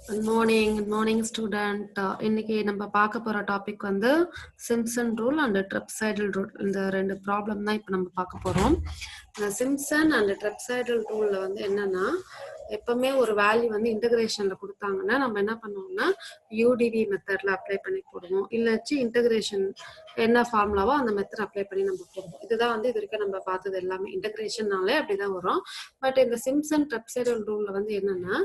Good morning, student. இன்னைக்கு நம்ம பார்க்க போற டாபிக் வந்து சிம்ப்சன் ரூல் அண்ட் ட்ரெப்சைடல் ரூல். இந்த ரெண்டு ப்ராப்ளம் தான் இப்போ நம்ம பார்க்க போறோம். இந்த சிம்ப்சன் அண்ட் ட்ரெப்சைடல் ரூல்ல வந்து என்னன்னா, எப்பவுமே ஒரு வேல்யூ வந்து இன்டகிரேஷன்ல கொடுத்தாங்கன்னா நம்ம என்ன பண்ணுவோம்னா யூடிவி மெத்தட்ல அப்ளை பண்ணி போடுவோம். இல்லாச்சு இன்டகிரேஷன் என்ன ஃபார்முலாவோ அந்த மெத்தட் அப்ளை பண்ணி நம்ம போடுவோம். இதுதான் வந்து இது வரைக்கும் நம்ம பார்த்தது எல்லாமே. இன்டகிரேஷன்னாலே அப்படிதான் வரும். பட் இந்த சிம்ப்சன் ட்ரெப்சைடல் ரூல்ல வந்து என்னன்னா,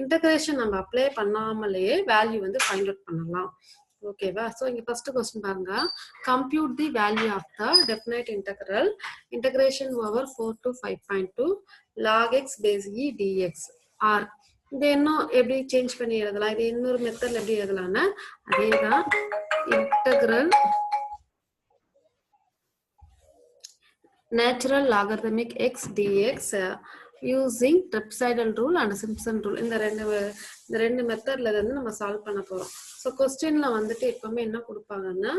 இன்டகிரேஷன் நம்ம அப்ளை பண்ணாமலேயே வேல்யூ வந்து ஃபைண்ட் அவுட் பண்ணலாம். ஓகேவா? ஸோ இங்க ஃபர்ஸ்ட் கொஸ்டின் பாருங்க. Compute the value of the definite integral integration over 4 to 5.2 log x base e dx r. இது இன்னும் எப்படி சேஞ்ச் பண்ணி எழுதலாம்? இது இன்னொரு மெத்தட்ல எப்படி எழுதலாம்னா அதேதான். Integral natural logarithmic x dx using trapezoidal rule and Simpson rule. இந்த ரெண்டு மெத்தட்ல இருந்து நம்ம சால்வ் பண்ண போறோம். ஸோ கொஸ்டின்ல வந்துட்டு எப்பவுமே என்ன கொடுப்பாங்கன்னா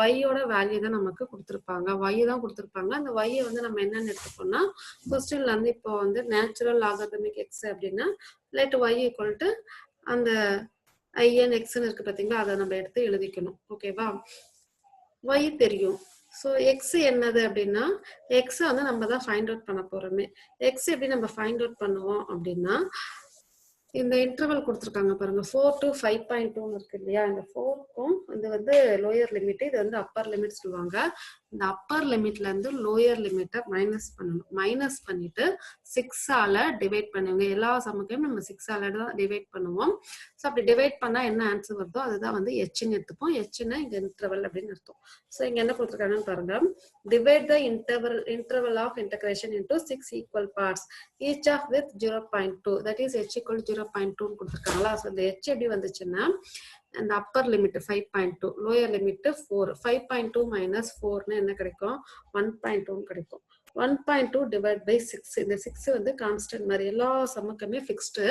ஒய்யோட வேல்யூ தான் நமக்கு கொடுத்துருப்பாங்க. ஒய் தான் கொடுத்துருப்பாங்க. அந்த ஒய்யை வந்து நம்ம என்னன்னு எடுத்துப்போம்னா கொஸ்டின்ல வந்து இப்போ வந்து நேச்சுரல் லாகர்தமிக் எக்ஸ் அப்படின்னா லெட் ஒய் ஈக்குவல் டு அந்த ஐஎன் எக்ஸ்ன்னு இருக்கு பார்த்தீங்களா, அதை நம்ம எடுத்து எழுதிக்கணும். ஓகேவா? ஒய் தெரியும். ஸோ எக்ஸ் என்னது அப்படின்னா எக்ஸை வந்து நம்ம தான் ஃபைண்ட் அவுட் பண்ண போறோமே. எக்ஸ் எப்படி நம்ம ஃபைண்ட் அவுட் பண்ணுவோம் அப்படின்னா இந்த இன்டர்வல் கொடுத்துருக்காங்க பாருங்க, 4 to 5.2 இருக்கு இல்லையா, இந்த 4க்கும் இது வந்து லோயர் லிமிட், இது வந்து அப்பர் லிமிட் சொல்லுவாங்க. இந்த அப்பர் லிமிட்ல இருந்து லோயர் லிமிட்டை மைனஸ் பண்ணணும். மைனஸ் பண்ணிட்டு 6ஆல டிவைட் பண்ணுவாங்க. எல்லா சமக்கையும் நம்ம 6ஆல தான் டிவைட் பண்ணுவோம். ஸோ அப்படி டிவைட் பண்ணா என்ன ஆன்சர் வருதோ அதுதான் வந்து ஹெச்ன்னு எடுத்துப்போம். ஹெச்ன்னா இங்க இன்டர்வல் அப்படின்னு அர்த்தம். ஸோ இங்க என்ன கொடுத்துருக்காங்கன்னு பாருங்க. Divide the interval of integration into 6 equal parts each of with 0.2, that is h equal to 0.2 கொடுத்துருக்காங்களா. ஸோ இந்த h எப்படி வந்துச்சுன்னா அந்த upper limit 5.2, lower limit 4. 5.2 minus 4ன்னு என்ன கிடைக்கும்? 1.2 கிடைக்கும். 1.2 டிவைட் பை 6. இந்த 6 வந்து கான்ஸ்டன்ட் மாதிரி எல்லா சமக்குமே ஃபிக்ஸ்டு.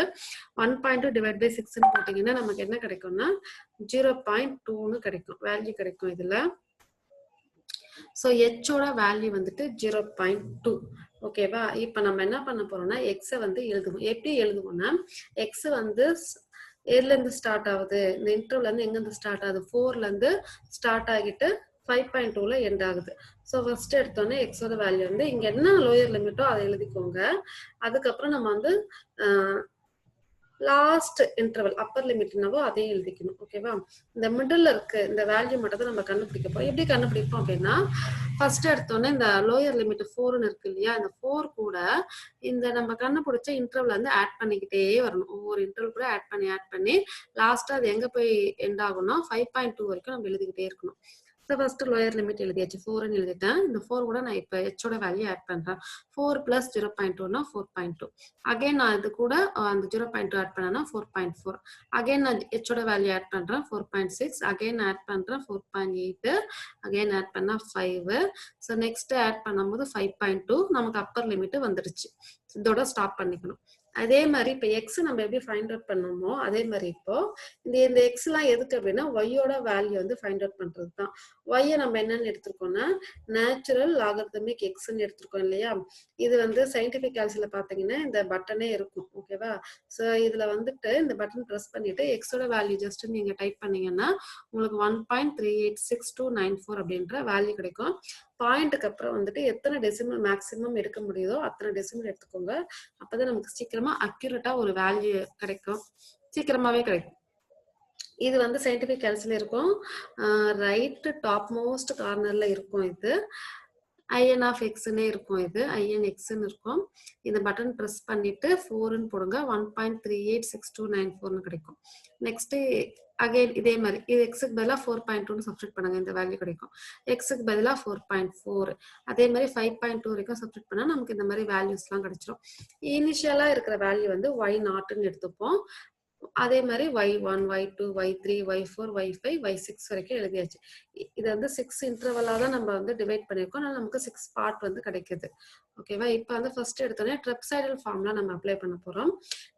1.2 டிவைட் பை 6ன்னு போட்டீங்கன்னா நமக்கு என்ன கிடைக்கும்னா 0.2ன்னு கிடைக்கும், வேல்யூ கிடைக்கும் இதுல. ஸோ ஹெச்சோட வேல்யூ வந்துட்டு 0.2. ஓகேவா? இப்போ நம்ம என்ன பண்ண போறோம்னா எக்ஸை வந்து எழுதுவோம். எப்படி எழுதுவோம்னா எக்ஸ் வந்து எதுல இருந்து ஸ்டார்ட் ஆகுது, இந்த இன்டர்வல்ல இருந்து எங்க இருந்து ஸ்டார்ட் ஆகுது, 4ல இருந்து ஸ்டார்ட் ஆகிட்டு 5.2ல எண்ட் ஆகுது. ஸோ ஃபர்ஸ்ட் எடுத்தோன்னே எக்ஸோட வேல்யூ வந்து இங்க என்ன லோயர் லிமிட்டோ அதை எழுதிக்கோங்க. அதுக்கப்புறம் நம்ம வந்து லாஸ்ட் இன்டர்வல் அப்பர் லிமிட்னாவோ அதையும் எழுதிக்கணும். ஓகேவா? இந்த மிடில் இருக்கு இந்த வேல்யூ மட்டும் தான் நம்ம கண்டுபிடிக்க போறோம். எப்படி கண்டுபிடிப்போம் அப்படின்னா ஃபர்ஸ்ட் எடுத்தோன்னே இந்த லோயர் லிமிட் 4ன்னு இருக்கு இல்லையா, இந்த 4 கூட இந்த நம்ம கண்டுபிடிச்ச இன்டர்வல் வந்து ஆட் பண்ணிக்கிட்டே வரணும். ஒவ்வொரு இன்டர்வல் கூட ஆட் பண்ணி லாஸ்டா அது எங்க போய் எண்ட் ஆகும்னா 5.2 வரைக்கும் நம்ம எழுதிக்கிட்டே இருக்கணும். ஃபர்ஸ்ட் லோயர் லிமிட் எழுதியாச்சு, 4ன்னு எழுதிட்டேன். இந்த 4 கூட நான் இப்போ ஹெச்சோட வேல்யூ ஆட் பண்றேன். 4 பிளஸ் 0.2னா 4.2. அகைன் நான் இது கூட அந்த 0.2 ஆட் பண்ணேன்னா 4.4. அகைன் நான் ஹெச்சோட வேல்யூ ஆட் பண்றேன் 4.6. அகைன் ஆட் பண்றேன் 4.8. அகைன் ஆட் பண்ணா 5. ஸோ நெக்ஸ்ட் ஆட் பண்ணும்போது 5.2 நமக்கு அப்பர் லிமிட் வந்துடுச்சு. இதோட ஸ்டாப் பண்ணிக்கணும். அதே மாதிரி இப்போ எக்ஸ் நம்ம எப்படி ஃபைண்ட் அவுட் பண்ணுமோ அதே மாதிரி இப்போ இந்த எக்ஸ் எல்லாம் எதுக்கு அப்படின்னா ஒய்யோட வேல்யூ வந்து ஃபைண்ட் அவுட் பண்றது தான். ஒய்யை நம்ம என்னன்னு எடுத்திருக்கோம்னா நேச்சுரல் லாகர்தமிக் எக்ஸ்ன்னு எடுத்திருக்கோம் இல்லையா. இது வந்து சயின்டிபிக் கால்குலேஷன்ல பாத்தீங்கன்னா இந்த பட்டனே இருக்கும். ஓகேவா? ஸோ இதுல வந்துட்டு இந்த பட்டன் ப்ரெஸ் பண்ணிட்டு எக்ஸோட வேல்யூ ஜஸ்ட் நீங்க டைப் பண்ணீங்கன்னா உங்களுக்கு 1.386294 அப்படின்ற வேல்யூ கிடைக்கும். பாயிண்ட்டுக்கு அப்புறம் வந்துட்டு எத்தனை டெசிமல் மேக்சிமம் எடுக்க முடியுதோ அத்தனை டெசிமல் எடுத்துக்கோங்க. அப்பதான் நமக்கு சீக்கிரமா அக்யூரேட்டா ஒரு வேல்யூ கிடைக்கும், சீக்கிரமாவே கிடைக்கும். இது வந்து சயின்டிபிக் கால்குலேஷன்ல இருக்கும், ரைட் டாப் மோஸ்ட் கார்னர்ல இருக்கும். இது ஐஎன் ஆஃப் எக்ஸ்ன்னே இருக்கும், இது ஐஎன் எக்ஸ்ன்னு இருக்கும். இந்த பட்டன் ப்ரெஸ் பண்ணிட்டு 4ன்னு போடுங்க, 1.386294ன்னு கிடைக்கும். நெக்ஸ்ட் அகைன் இதே மாதிரி இது எக்ஸுக்கு பதிலாக 4.2ன்னு சப்ஸ்டிட் பண்ணுங்க, இந்த வேல்யூ கிடைக்கும். எக்ஸுக்கு பதிலாக 4.4. அதே மாதிரி 5.2 வரைக்கும் சப்ஸ்டிட் பண்ணா நமக்கு இந்த மாதிரி வேல்யூஸ்லாம் கிடைச்சிடும். இனிஷியலா இருக்கிற வேல்யூ வந்து y0ன்னு எடுத்துப்போம். அதே மாதிரி y1, y2, y3, y4, y5, y6 வரைக்கும் எழுதியாச்சு. இது வந்து 6 இன்டர்வலா தான் நம்ம வந்து டிவைட் பண்ணிருக்கோம். அதனால நமக்கு 6 பார்ட் வந்து கிடைக்குது. ஓகேவா? இப்போ வந்து ஃபர்ஸ்ட் எடுத்தோடனே ட்ரெப்சைடல் ஃபார்முலா நம்ம அப்ளை பண்ண போறோம்.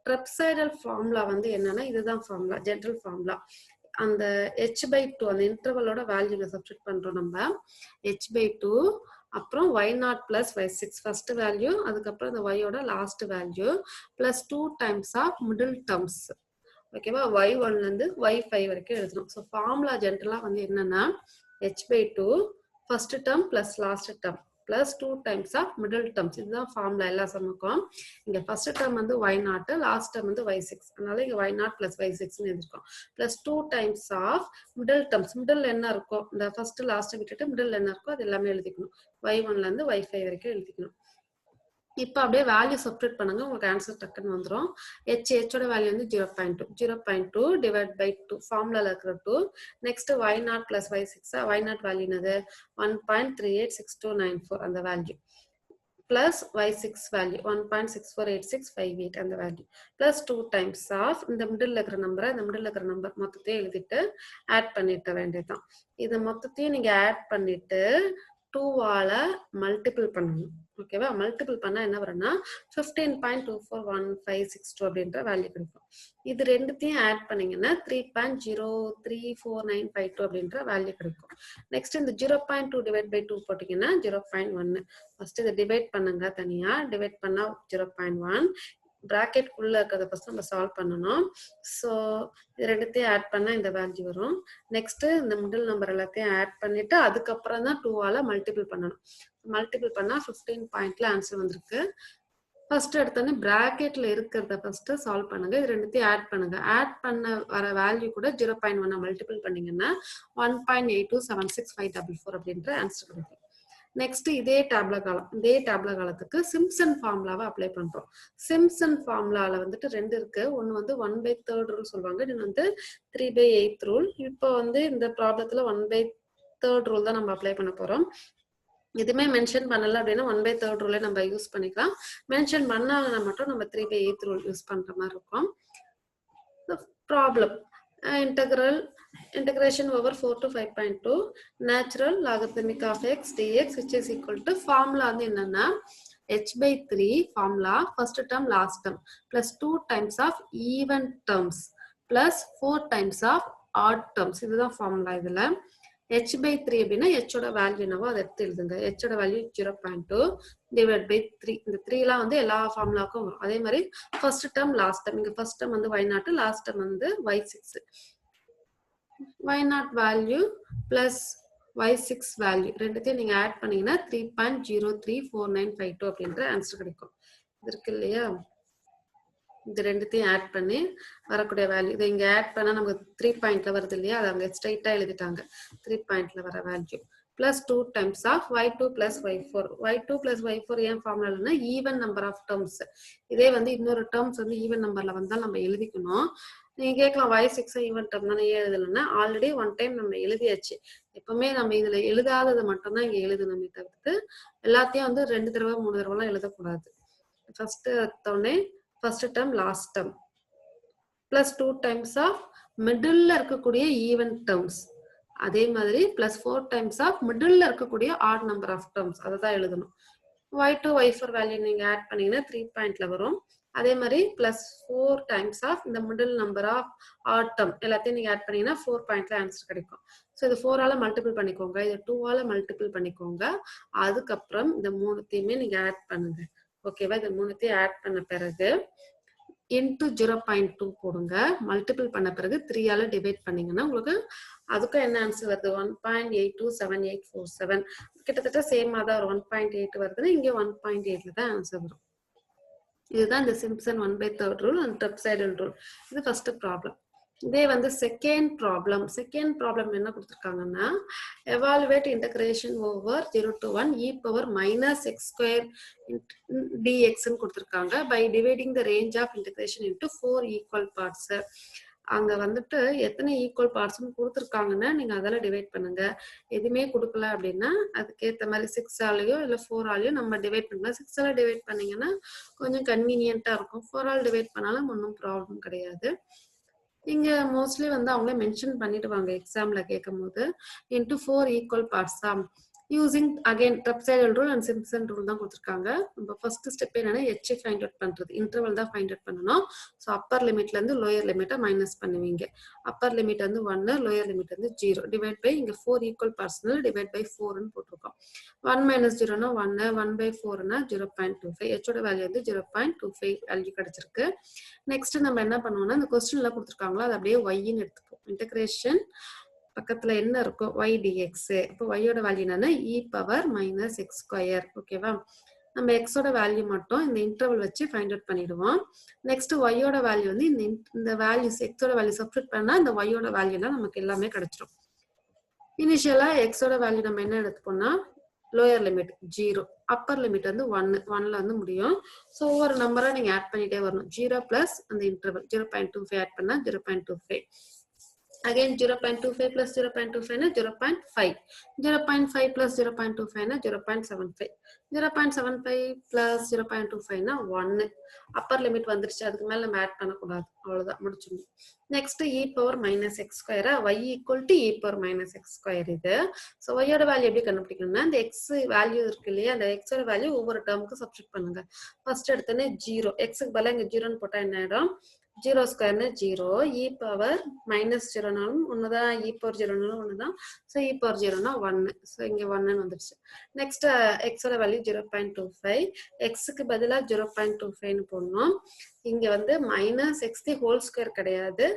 ட்ரெப்சைடல் ஃபார்முலா வந்து என்னன்னா இதுதான் ஃபார்முலா, ஜெனரல் ஃபார்முலா. அந்த h/2 அந்த இன்டர்வலோட வேல்யூல சப்ஸ்டிட் பண்றோம் நம்ம. h/2 அப்புறம் y0 plus y6 first value, அதுக்கப்புறம் இந்த y ஓட last value plus 2 times of middle terms. ஓகேவா? y1ல இருந்து y5 வரைக்கும் எழுதணும். ஸோ ஃபார்முலா ஜென்ரலா வந்து என்னன்னா h/2 first term plus last term plus 2 times of middle terms. இதுதான் ஃபார்முலா எல்லா சம்முக்கும். இங்க ஃபர்ஸ்ட் டேர்ம் வந்து y0, லாஸ்ட் டேர்ம் வந்து y6. அதனால இங்க y0 பிளஸ் y6ன்னு எழுதிருக்கோம். Plus 2 times of middle terms. Middle என்ன இருக்கோ, இந்த ஃபர்ஸ்ட் லாஸ்ட் விட்டுட்டு மிடில் என்ன இருக்கோ அது எல்லாமே எழுதிக்கணும். y1ல இருந்து y5 வரைக்கும் எழுதிக்கணும். இப்போ அப்படியே வேல்யூ சப்ஸ்டிட்யூட் பண்ணுங்க, உங்களுக்கு ஆன்சர் டக்குன்னு வந்துடும். ஹோட வேல்யூ வந்து 0.2 டிவைட் பை 2 ஃபார்முலால இருக்கிற 2. Next y0 plus y6, y0 value என்னது 1.386294 அந்த வேல்யூ, பிளஸ் y6 வேல்யூ 1.648658 அந்த வேல்யூ, பிளஸ் 2 டைம்ஸ் ஆஃப் இந்த மிடில் இருக்கிற நம்பரை, இந்த மிடில் இருக்கிற நம்பர் மொத்தத்தையும் எழுதிட்டு ஆட் பண்ணிட்ட வேண்டியதுதான். இது மொத்தத்தையும் நீங்க ஆட் பண்ணிட்டு 2ஆல மல்டிபிள் பண்ணணும். ஓகேவா? மல்டிபிள் பண்ணா என்ன வரும்னா 15.241562 அப்படின்ற வேல்யூ கிடைக்கும். இது ரெண்டுத்தையும் ஆட் பண்ணீங்கன்னா 3.034952 அப்படின்ற வேல்யூ கிடைக்கும். நெக்ஸ்ட் இந்த 0.2 டிவைட் பை 2 போட்டீங்கன்னா 0.1. ஃபர்ஸ்ட் இதை டிவைட் பண்ணுங்க, தனியா டிவைட் பண்ணா 0.1. பிராக்கெட் குள்ள இருக்கிறத ஃபர்ஸ்ட் நம்ம சால்வ் பண்ணணும். ஸோ இது ரெண்டுத்தையும் ஆட் பண்ணா இந்த வேல்யூ வரும். நெக்ஸ்ட் இந்த மிடில் நம்பர் எல்லாத்தையும் ஆட் பண்ணிட்டு அதுக்கப்புறம் தான் 2ஆல மல்டிபிள் பண்ணணும். மல்டிபிள் பண்ணா 15 பாயிண்ட்ல ஆன்சர் வந்திருக்கு. ஃபர்ஸ்ட் எடுத்தோன்னே பிராக்கெட்ல இருக்கிறத ஃபர்ஸ்ட் சால்வ் பண்ணுங்க, இது ரெண்டுத்தையும் ஆட் பண்ணுங்க. ஆட் பண்ண வர வேல்யூ கூட 0.1 மல்டிபிள் பண்ணீங்கன்னா 1.8276544 அப்படின்ற ஆன்சர் கிடைக்கும். நெக்ஸ்ட் இதே டேப்லா காலத்துக்கு சிம்ப்சன் ஃபார்முலாவை அப்ளை பண்றோம். சிம்ப்சன் ஃபார்முலால வந்துட்டு ரெண்டு இருக்கு. ஒன்னு வந்து 1/3 ரூல் சொல்லுவாங்க, இன்னொன்று வந்து 3/8 ரூல். இப்போ வந்து இந்த ப்ராப்ளத்துல 1/3 ரூல் தான் நம்ம அப்ளை பண்ண போறோம். எதுவுமே மென்ஷன் பண்ணல அப்படின்னா 1/3 ரூலை நம்ம யூஸ் பண்ணிக்கலாம். மென்ஷன் பண்ணாங்கன்னா மட்டும் நம்ம 3/8 ரூல் யூஸ் பண்ற மாதிரி இருக்கும். Problem integration over 4 to 5.2 natural logarithmic of x dx which is equal to formula வந்து என்னன்னா h/3 formula first term last term plus 2 times of even terms plus 4 times of odd terms. இதுதான் formula. இதுல h/3 அப்படின்னா h ஓட value என்னவோ அதை எடுத்து எழுதுங்க. h ஓட வேல்யூ 0.2 டிவைட் பை 3. இந்த 3 எல்லாம் வந்து எல்லா ஃபார்முலாவுக்கும் வரும். அதே மாதிரி ஃபர்ஸ்ட் டேர்ம் லாஸ்ட் டேர்ம், இங்க ஃபர்ஸ்ட் டேர்ம் வந்து y0, லாஸ்ட் டேர்ம் வந்து y6. y0 value plus y6 value ரெண்டுத்தையும் நீங்க ஆட் பண்ணீங்கன்னா 3.034952 அப்படின்ற ஆன்சர் கிடைக்கும். இது இருக்கு இல்லையா, இது ரெண்டுத்தையும் ஆட் பண்ணி வரக்கூடிய வேல்யூ இதை இங்க ஆட் பண்ணா நமக்கு 3 பாயிண்ட்ல வருது இல்லையா, அதை அங்க ஸ்ட்ரைட்டா எழுதிட்டாங்க. 3 பாயிண்ட்ல வர value plus 2 times of y2 plus y4. y2 plus y4 ஏன் ஃபார்முலானா ஈவன் நம்பர் ஆஃப் டேர்ம்ஸ். இதே வந்து இன்னொரு டேர்ம்ஸ் வந்து ஈவன் நம்பர்ல வந்தா நம்ம எழுதிக்கணும். நீங்க கேட்கலாம் y6 ஈவன் டேர்ம் தானே ஏன் எழுதலன்னா, ஆல்ரெடி ஒன் டைம் நம்ம எழுதியாச்சு. எப்பவுமே நம்ம இதுல எழுதாதது மட்டும்தான் இங்க எழுதணுமே தவிர்த்து எல்லாத்தையும் வந்து 2 தடவை 3 தடவைலாம் எழுதக்கூடாது. ஃபர்ஸ்ட் எடுத்தோடனே first term last term plus 2 times of மிடில்ல இருக்கக்கூடிய ஈவன் டேர்ம்ஸ், அதே மாதிரி பிளஸ் 4 டைம்ஸ் ஆஃப் மிடில்ல இருக்கக்கூடிய ஆட் நம்பர் ஆஃப் டேர்ம்ஸ், அதை தான் எழுதணும். y2 y4 வேல்யூ நீங்க ஆட் பண்ணீங்கன்னா 3 பாயிண்ட்ல வரும். அதே மாதிரி பிளஸ் 4 டைம்ஸ் ஆஃப் இந்த middle number of odd term எல்லாத்தையும் நீங்க ஆட் பண்ணீங்கன்னா 4 பாயிண்ட்ல ஆன்சர் கிடைக்கும். ஸோ இது 4ஆல மல்டிபிள் பண்ணிக்கோங்க, இது 2ஆல மல்டிபிள் பண்ணிக்கோங்க. அதுக்கப்புறம் இந்த மூணுத்தையுமே நீங்க ஆட் பண்ணுங்க. ஓகேவா? இந்த மூணுத்தையும் ஆட் பண்ண பிறகு இன்டூ 0.2 போடுங்க. மல்டிபிள் பண்ண பிறகு 3ஆல டிவைட் பண்ணீங்கன்னா உங்களுக்கு அதுக்கும் என்ன ஆன்சர் வருது 1.827847. கிட்டத்தட்ட சேமா தான் வரும். 1.8 வருதுன்னா இங்கே 1.8ல தான் ஆன்சர் வரும். இதுதான் இந்த சிம்ப்சன் 1/3 ரூல் அண்ட் ட்ரெப்சைடல் ரூல். இது ஃபர்ஸ்ட் ப்ராப்ளம். இதே வந்து செகண்ட் ப்ராப்ளம் என்ன கொடுத்துருக்காங்கன்னா evaluate integration over 0 to 1 e power minus x square dx கொடுத்துருக்காங்க by dividing the range of integration into 4 equal parts. அங்க வந்துட்டு எத்தனை ஈக்குவல் பார்ட்ஸ்னு கொடுத்துருக்காங்கன்னா நீங்க அதெல்லாம் டிவைட் பண்ணுங்க. எதுவுமே கொடுக்கல அப்படின்னா அதுக்கேற்ற மாதிரி 6ஆலையோ இல்லை 4ஆலையோ நம்ம டிவைட் பண்ணலாம். 6ஆல டிவைட் பண்ணீங்கன்னா கொஞ்சம் கன்வீனியன்ட்டா இருக்கும். 4ஆல் டிவைட் பண்ணாலும் ஒன்றும் ப்ராப்ளம் கிடையாது. இங்க மோஸ்ட்லி வந்து அவங்களே மென்ஷன் பண்ணிடுவாங்க எக்ஸாம்ல கேட்கும் போது இன்டூ 4 ஈக்குவல் பார்ட்ஸா. Using again trapezoidal rule and Simpson rule தான் கொடுத்துருக்காங்க. நம்ம ஃபர்ஸ்ட் ஸ்டெப் என்னன்னா ஹெச் ஃபைண்ட் அவுட் பண்றது, இன்டர்வல் தான் ஃபைண்ட் அவுட் பண்ணணும். ஸோ அப்பர் லிமிட்ல இருந்து லோயர் லிமிட்டை மைனஸ் பண்ணுவீங்க. அப்பர் லிமிட் வந்து 1, லோயர் லிமிட் வந்து 0, டிவைட் பை இங்க 4 ஈக்குவல் பார்ட்ஸ்னால டிவைட் பை 4ன்னு போட்டிருக்கோம். 1 மைனஸ் 0னா 1, 1 பை 4னா 0.25, ஹெச்சோட வேல்யூ வந்து 0.25 வேல்யூ கிடைச்சிருக்கு. நெக்ஸ்ட் நம்ம என்ன பண்ணுவோம்னா இந்த கொஸ்டின்ல கொடுத்துருக்காங்களோ அது அப்படியே ஒய்ன்னு எடுத்துப்போம். இன்டகிரேஷன் பக்கத்துல என்ன இருக்கும் y dx. இப்போ y ஓட வேல்யூ என்னன்னா e power minus x square. ஓகேவா, நம்ம x ஓட வேல்யூ மட்டும் இந்த இன்டர்வல் வச்சு ஃபைண்ட் அவுட் பண்ணிடுவோம். நெக்ஸ்ட் y ஓட வேல்யூ வந்து இந்த வேல்யூஸ் x ஓட வேல்யூ சப்ஸ்டிட் பண்ணா இந்த y ஓட வேல்யூலாம் நமக்கு எல்லாமே கிடைச்சிடும். இனிஷியலா x ஓட வேல்யூ நம்ம என்ன எடுத்துப்போம்னா லோயர் லிமிட் 0, அப்பர் லிமிட் வந்து 1ல வந்து முடியும். ஸோ ஒவ்வொரு நம்பரா நீங்க ஆட் பண்ணிட்டே வரணும். 0 பிளஸ் அந்த இன்டர்வல் 0.25 ஆட் பண்ணா 0.25. Again 0.25 plus 0.25 na 0.5, 0.5 plus 0.25 na 0.75, 0.75 plus 0.25 na 1. Upper limit வந்துருச்சு, அதுக்கு மேல நம்ம ஆட் பண்ணக்கூடாது, அவ்வளவுதான் முடிச்சிடணும். Next e power minus x ஸ்கொயரா y equal to e power minus x square. இது ஸோ y ஓட வேல்யூ எப்படி கண்டுபிடிக்கணும்னா இந்த எக்ஸ் வேல்யூ இருக்கு இல்லையா, அந்த எக்ஸ் ஓட வேல்யூ ஒவ்வொரு டேர்முக்கு சப்ஸ்டிட் பண்ணுங்க. ஃபர்ஸ்ட் எடுத்தோன்னே 0, எக்ஸுக்கு பதிலாக இங்க 0ன்னு போட்டா என்ன ஆயிடும், 0 ஸ்கொயர்னு 0, e பவர் மைனஸ் 0நாலும் ஒண்ணுதான், e பவர் 0நாலும் ஒண்ணுதான். ஸோ e பவர் 0னா 1, ஸோ இங்க 1ன்னு வந்துருச்சு. நெக்ஸ்ட் எக்ஸோட வேல்யூ 0.25, எக்ஸுக்கு பதிலாக 0.25ன்னு போடணும். இங்க வந்து minus x the whole square கிடையாது,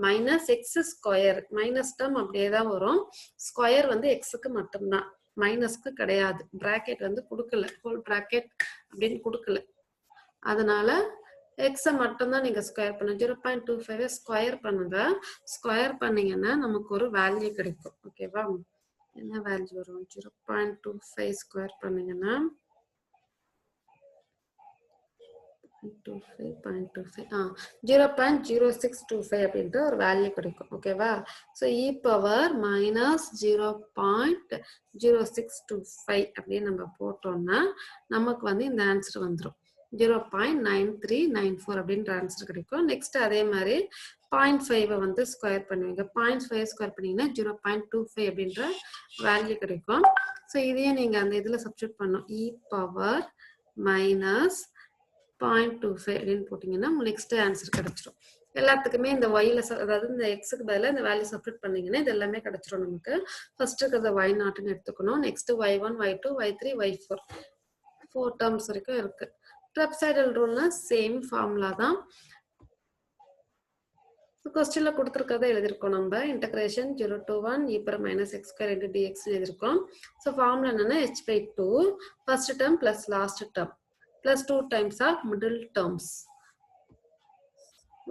minus x square, minus term அப்படியே தான் வரும். ஸ்கொயர் வந்து எக்ஸுக்கு மட்டும்தான், மைனஸ்க்கு கிடையாது. பிராக்கெட் வந்து கொடுக்கல, ஹோல் பிராக்கெட் அப்படின்னு கொடுக்கல, அதனால எக்ஸை மட்டும்தான் நீங்க ஸ்கொயர் பண்ணுங்க. 0.25 ஸ்கொயர் பண்ணுங்க. ஸ்கொயர் பண்ணீங்கன்னா நமக்கு ஒரு வேல்யூ கிடைக்கும். ஓகேவா, என்ன வேல்யூ வரும், 0.25 ஸ்கொயர் பண்ணீங்கன்னா 0.0625 அப்படின்ற ஒரு வேல்யூ கிடைக்கும். ஓகேவா, ஸோ இ பவர் மைனஸ் 0.0625 அப்படின்னு நம்ம போட்டோம்னா நமக்கு வந்து இந்த ஆன்சர் வந்துடும், 0.9394 அப்படின்ற ஆன்சர் கிடைக்கும். நெக்ஸ்ட் அதே மாதிரி 0.5 வந்து ஸ்கொயர் பண்ணுவீங்க. 0.5 ஸ்கொயர் பண்ணீங்கன்னா 0.25 அப்படின்ற வேல்யூ கிடைக்கும். ஸோ இதையே நீங்க அந்த இதுல சப்ஸ்டிட் பண்ணணும், இ பவர் மைனஸ் 0.25 அப்படின்னு போட்டீங்கன்னா நெக்ஸ்ட் ஆன்சர் கிடைச்சிடும். எல்லாத்துக்குமே இந்த ஒய்ல அதாவது இந்த எக்ஸுக்கு பதிலாக இந்த வேல்யூ சப்ஸ்டிட் பண்ணீங்கன்னா இது எல்லாமே கிடைச்சிடும் நமக்கு. ஃபர்ஸ்ட் இருக்கிறத y நாட்னு எடுத்துக்கணும். Next y1, y2, y3, y4, 4 terms வரைக்கும் இருக்கு. ட்ரெப்சாய்டல் ரூல்னா சேம் ஃபார்முலா தான். கொஸ்டின்ல கொடுத்துருக்கதை எழுதிருக்கோம் நம்ம. Integration 0 to 1 e power minus x square into dx எழுதிருக்கோம். ஸோ ஃபார்முலா என்னன்னா h/2 first term plus last term plus 2 times of middle terms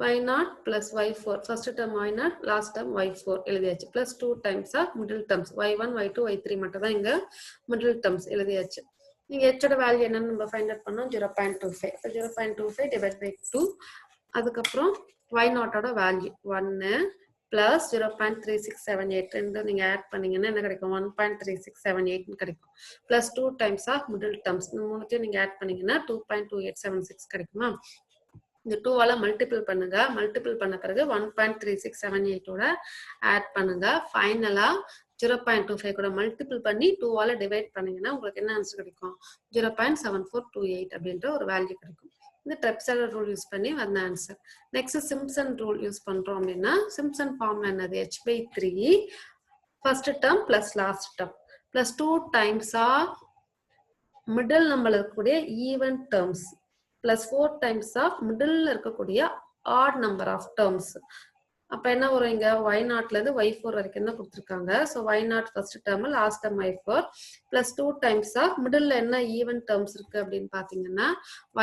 y0 plus y4, first term y0, last term y4 எழுதியாச்சு. plus 2 times of middle terms y1, y2, y3 மட்டும் தான் இங்க middle terms எழுதியாச்சு. நீங்க h ஓட value என்னன்னு நம்ம find out பண்ணோம், 0.25. 0.25 டிவைட் பை 2, அதுக்கப்புறம் y0 ஓட வேல்யூ 1 பிளஸ் 0.3678 ரெண்டு நீங்க ஆட் பண்ணீங்கன்னா என்ன கிடைக்கும், 1.3678 கிடைக்கும். Plus 2 times of middle terms, இந்த மூணுத்தையும் நீங்க ஆட் பண்ணீங்கன்னா 2.2876 கிடைக்குமா. இந்த 2ஆல மல்டிபிள் பண்ணுங்க, மல்டிபிள் பண்ண பிறகு 1.3678 ஓட ஆட் பண்ணுங்க. ஃபைனலா 0.25 கூட மல்டிபிள் பண்ணி 2ஆல டிவைட் பண்ணீங்கன்னா உங்களுக்கு என்ன ஆன்சர் கிடைக்கும், 0.7428 அப்படின்ற ஒரு வேல்யூ கிடைக்கும். இந்த ட்ரெப்சாய்டல் ரூல் யூஸ் பண்ணி வந்த answer. Next Simpson rule use பண்றோம் அப்படின்னா சிம்ப்சன் ஃபார்முலா என்னது, h/3 first term plus last term plus 2 times of middle நம்பர்ல இருக்கக்கூடிய even terms plus 4 times of middle இருக்கக்கூடிய ஆட் நம்பர் ஆஃப் டேர்ம்ஸ். அப்ப என்ன வரும், இங்க y0ல இருந்து y4 வரைக்கும் என்ன கொடுத்துருக்காங்க. So y0 first term, last term y4 plus 2 times of middle என்ன ஈவன் டேர்ம்ஸ் இருக்கு அப்படின்னு பாத்தீங்கன்னா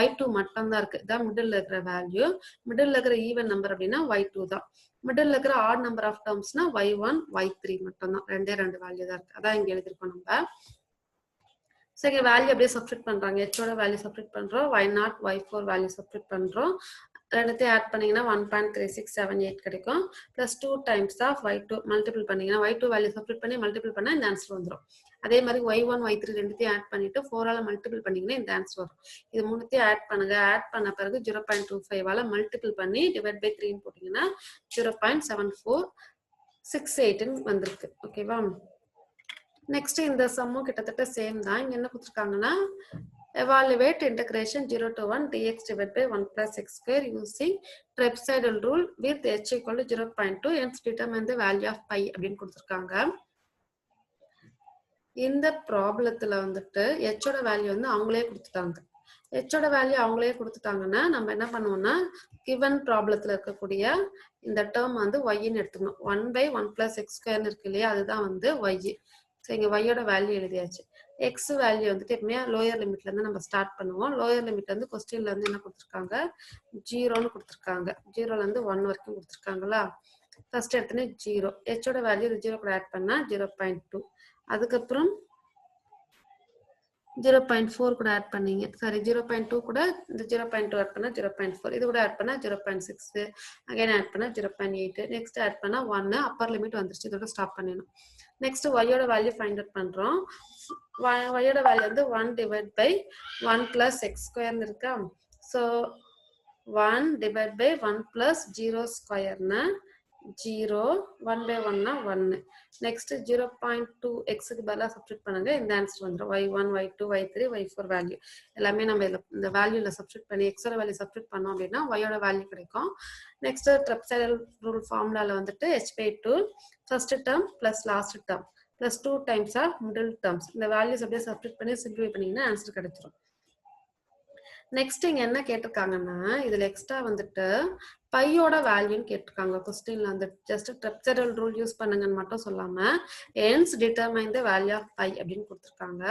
y2 மட்டும் தான் இருக்கு. இதான் மிடில் இருக்கிற வேல்யூ. மிடில் இருக்கிற ஈவன் நம்பர் அப்படின்னா y2 தான். மிடில் இருக்கிற add number of டேர்ம்ஸ்னா y1, y3 மட்டும் தான். ரெண்டு வேல்யூ தான் இருக்கு. அதான் இங்க எழுதிருக்கோம் நம்ம. சரி, வேல்யூ அப்படியே சப்ஸ்டிட் பண்றாங்க. ஹெச்சோட வேல்யூ சப்ஸ்டிட் பண்றோம், y0, y4 வேல்யூ சப்ஸ்டிட் பண்றோம். ரெண்டுத்தையும் ஆட் பண்ணீங்கன்னா 1.3678 கிடைக்கும். Plus 2 times of y2 multiple பண்ணீங்கன்னா y2 வேல்யூ சப்ஸ்டிட் பண்ணி மல்டிபிள் பண்ணா இந்த ஆன்சர் வந்துடும். அதே மாதிரி y1, y3 ரெண்டுத்தையும் ஆட் பண்ணிட்டு 4ஆல மல்டிபிள் பண்ணீங்கன்னா இந்த ஆன்சர் வரும். இது மூணுத்தையும் ஆட் பண்ணுங்க. ஆட் பண்ண பிறகு 0.25ஆல மல்டிபிள் பண்ணி டிவைட் பை 3 போட்டீங்கன்னா 0.7468 வந்திருக்கு. ஓகேவா, நெக்ஸ்ட் இந்த சம்மும் கிட்டத்தட்ட சேம் தான். இங்க என்ன கொடுத்துருக்காங்கன்னா evaluate integration 0 to 1 dx divided by 1 plus x square using trapezoidal rule with h equal to 0.2 hence determine the value of pi அப்படின்னு கொடுத்துருக்காங்க. இந்த ப்ராப்ளத்துல வந்துட்டு h ஓட வேல்யூ வந்து அவங்களே கொடுத்துட்டாங்க. h ஓட வேல்யூ அவங்களே கொடுத்துட்டாங்கன்னா நம்ம என்ன பண்ணுவோம்னா கிவன் ப்ராப்ளத்துல இருக்கக்கூடிய இந்த டேர்ம் வந்து y-ன்னு எடுத்துக்கணும். 1 by 1 plus x square இருக்கு இல்லையா, அதுதான் வந்து y. ஸோ இங்க y-ஓட வேல்யூ எழுதியாச்சு. x வேல்யூ வந்துட்டு எப்பவுமே லோயர் லிமிட்ல இருந்து நம்ம ஸ்டார்ட் பண்ணுவோம். லோயர் லிமிட் வந்து கொஸ்டின்ல இருந்து என்ன கொடுத்துருக்காங்க, 0ன்னு கொடுத்துருக்காங்க. 0ல இருந்து 1 வரைக்கும் கொடுத்துருக்காங்களா. ஃபர்ஸ்ட் எடுத்தோன்னே 0, h-ஓட வேல்யூ 0 கூட ஆட் பண்ணா 0.2, அதுக்கப்புறம் 0.4 கூட ஆட் பண்ணீங்க, சாரி 0.2 கூட இந்த 0.2 ஆட் பண்ணா 0.4, இது கூட ஆட் பண்ணா 0.6, அகைன் ஆட் பண்ணா 0.8, நெக்ஸ்ட் ஆட் பண்ணா 1, அப்பர் லிமிட் வந்துருச்சு, இதோட ஸ்டாப் பண்ணிடணும். நெக்ஸ்ட் y-ஓட வேல்யூ ஃபைண்ட் அவுட் பண்றோம். y-ஓட வேல்யூ வந்து 1 டிவைட் பை 1 பிளஸ் எக்ஸ் ஸ்கொயர்னு இருக்கா. ஸோ 1 டிவைட் பை 1 பிளஸ் 0 ஸ்கொயர்னா 0, 1 by 1 1. நெக்ஸ்ட் 0.2 எக்ஸுக்கு பதிலாக சப்ஸ்டிட் பண்ணுங்க, இந்த ஆன்சர் வந்துடும். y1 y2 y3 y4 value எல்லாமே நம்ம இந்த வேல்யூல சப்ஸ்டிட் பண்ணி எக்ஸோட வேல்யூ சப்ஸ்டிட் பண்ணோம் அப்படின்னா y-ஓட வேல்யூ கிடைக்கும். நெக்ஸ்ட் ட்ரெப்சாய்டல் ரூல் ஃபார்முலால வந்துட்டு h/2 first term plus last term plus 2 times of middle terms, இந்த வேல்யூஸ் அப்படியே சப்ஸ்டிட் பண்ணி சிம்பிளிஃபை பண்ணீங்கன்னா ஆன்சர் கிடைச்சிடும். நெக்ஸ்ட் இங்க என்ன கேட்டிருக்காங்கன்னா இதுல எக்ஸ்ட்ரா வந்துட்டு பையோட வேல்யூன்னு கேட்டிருக்காங்க. கொஸ்டின்ல வந்து ஜஸ்ட் ட்ரெப்சாய்டல் ரூல் யூஸ் பண்ணுங்கன்னு மட்டும் சொல்லாம hence determine the value of pi அப்படின்னு கொடுத்துருக்காங்க.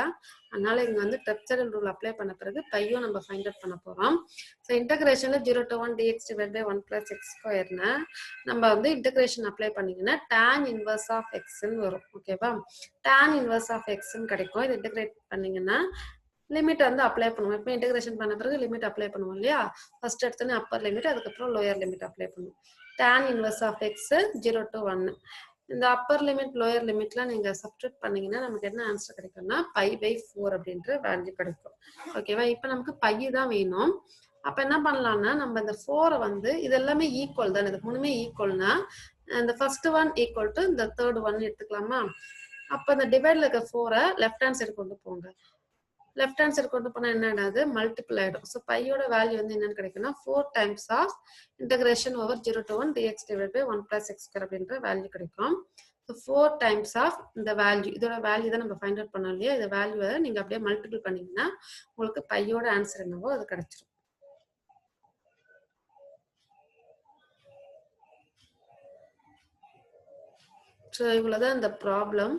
அதனால இங்க வந்து ட்ரெப்சாய்டல் ரூல் அப்ளை பண்ண பிறகு பையும் நம்ம ஃபைண்ட் அவுட் பண்ண போறோம். ஸோ இன்டகிரேஷன்ல 0 to 1 dx divided by 1 plus x ஸ்கொயர்னா நம்ம வந்து இன்டகிரேஷன் அப்ளை பண்ணீங்கன்னா tan inverse of xன்னு வரும். ஓகேவா, tan inverse of xன்னு கிடைக்கும். இது இன்டகிரேட் பண்ணீங்கன்னா லிமிட் வந்து அப்ளை பண்ணுவோம். இப்போ இன்டகிரேஷன் பண்ண பிறகு லிமிட் அப்ளை பண்ணுவோம் இல்லையா, ஃபர்ஸ்ட் எடுத்தோன்னே அப்பர் லிமிட், அதுக்கப்புறம் லோயர் லிமிட் அப்ளை பண்ணுவோம். tan inverse of x 0 to 1, இந்த அப்பர் லிமிட் லோயர் லிமிட்லாம் நீங்க சப்ஸ்டிட் பண்ணீங்கன்னா நமக்கு என்ன ஆன்சர் கிடைக்கும்னா π/4 அப்படின்ற வேல்யூ கிடைக்கும். ஓகேவா, இப்போ நமக்கு பை தான் வேணும். அப்ப என்ன பண்ணலாம்னா நம்ம இந்த 4 வந்து இது எல்லாமே ஈக்குவல் தான், இது மூணுமே ஈக்குவல்னா இந்த ஃபர்ஸ்ட் ஒன் ஈக்குவல் டு இந்த தேர்ட் ஒன் எடுத்துக்கலாமா. அப்ப இந்த டிவைட்ல இருக்க 4-ஐ லெஃப்ட் ஹேண்ட் சைடு கொண்டு போங்க. லெஃப்ட் ஹேண்ட் சைடு கொண்டு போனா என்ன ஆகாது, மல்டிபிள் ஆயிடும். ஸோ பையோட வேல்யூ வந்து என்னன்னு கிடைக்கும்னா 4 times of integration over 0 to 1 dx divided by 1 plus x square அப்படின்ற வேல்யூ கிடைக்கும். ஸோ 4 டைம்ஸ் ஆஃப் இந்த வேல்யூ, இதோட வேல்யூ தான் நம்ம ஃபைண்ட் அவுட் பண்ணோம் இல்லையா, இந்த வேல்யூவை நீங்க அப்படியே மல்டிபிள் பண்ணீங்கன்னா உங்களுக்கு பையோட ஆன்சர் என்னவோ அது கிடைச்சிடும். ஸோ இவ்வளவுதான் இந்த ப்ராப்ளம்.